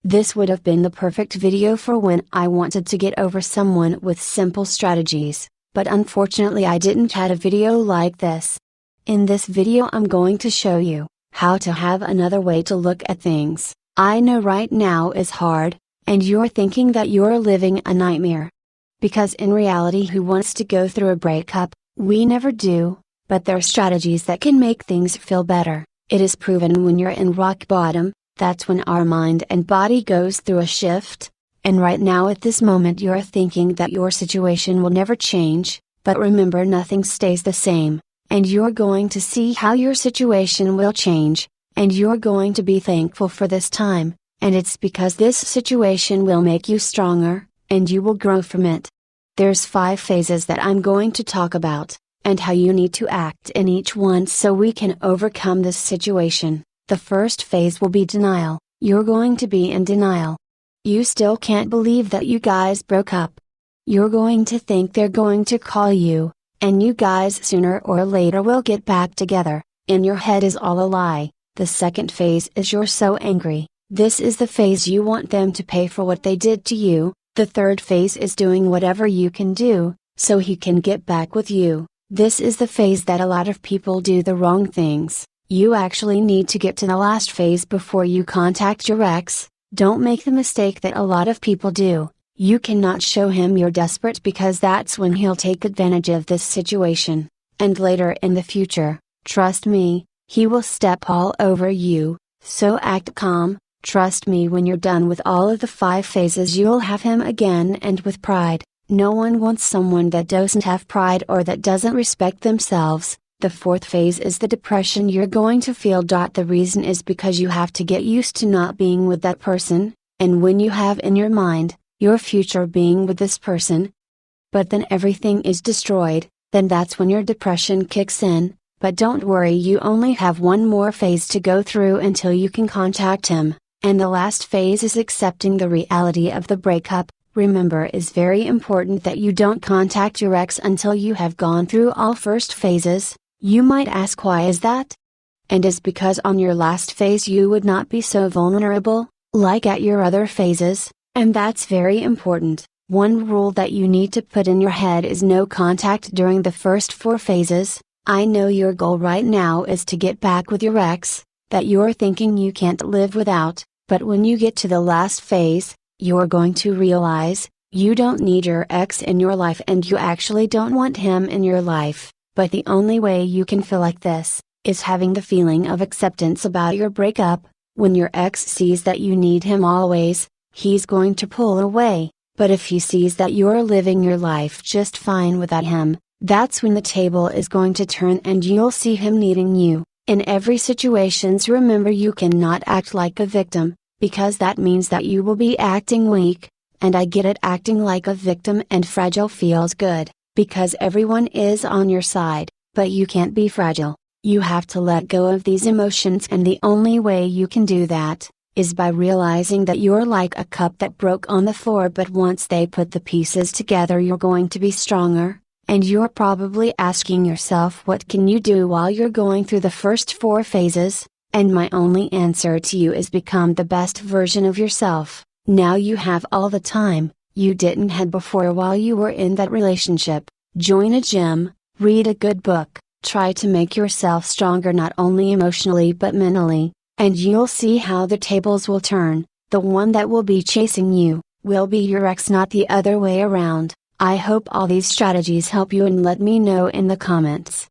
This would have been the perfect video for when I wanted to get over someone with simple strategies, but unfortunately I didn't had a video like this. In this video I'm going to show you how to have another way to look at things. I know right now is hard, and you're thinking that you're living a nightmare. Because in reality, who wants to go through a breakup? We never do, but there are strategies that can make things feel better. It is proven when you're in rock bottom, that's when our mind and body goes through a shift, and right now at this moment you're thinking that your situation will never change, but remember, nothing stays the same, and you're going to see how your situation will change, and you're going to be thankful for this time, and it's because this situation will make you stronger, and you will grow from it. There's 5 phases that I'm going to talk about, and how you need to act in each one so we can overcome this situation. The first phase will be denial. You're going to be in denial. You still can't believe that you guys broke up. You're going to think they're going to call you, and you guys sooner or later will get back together. In your head is all a lie. The second phase is you're so angry. This is the phase you want them to pay for what they did to you. The third phase is doing whatever you can do, so he can get back with you. This is the phase that a lot of people do the wrong things. You actually need to get to the last phase before you contact your ex. Don't make the mistake that a lot of people do. You cannot show him you're desperate because that's when he'll take advantage of this situation. And later in the future, trust me, he will step all over you, so act calm. Trust me, when you're done with all of the 5 phases you'll have him again, and with pride. No one wants someone that doesn't have pride or that doesn't respect themselves. The fourth phase is the depression you're going to feel. The reason is because you have to get used to not being with that person, and when you have in your mind, your future being with this person, but then everything is destroyed, then that's when your depression kicks in. But don't worry, you only have one more phase to go through until you can contact him, and the last phase is accepting the reality of the breakup. Remember, it's very important that you don't contact your ex until you have gone through all first phases. You might ask, why is that? And it's because on your last phase you would not be so vulnerable, like at your other phases, and that's very important. One rule that you need to put in your head is no contact during the first 4 phases. I know your goal right now is to get back with your ex, that you're thinking you can't live without, but when you get to the last phase, you're going to realize, you don't need your ex in your life and you actually don't want him in your life. But the only way you can feel like this, is having the feeling of acceptance about your breakup. When your ex sees that you need him always, he's going to pull away, but if he sees that you're living your life just fine without him, that's when the table is going to turn and you'll see him needing you. In every situations, remember, you cannot act like a victim, because that means that you will be acting weak, and I get it, acting like a victim and fragile feels good. Because everyone is on your side, but you can't be fragile. You have to let go of these emotions, and the only way you can do that, is by realizing that you're like a cup that broke on the floor, but once they put the pieces together you're going to be stronger, and you're probably asking yourself, what can you do while you're going through the first 4 phases? And my only answer to you is become the best version of yourself. Now you have all the time you didn't have before while you were in that relationship. Join a gym, read a good book, try to make yourself stronger not only emotionally but mentally, and you'll see how the tables will turn. The one that will be chasing you, will be your ex, not the other way around. I hope all these strategies help you, and let me know in the comments.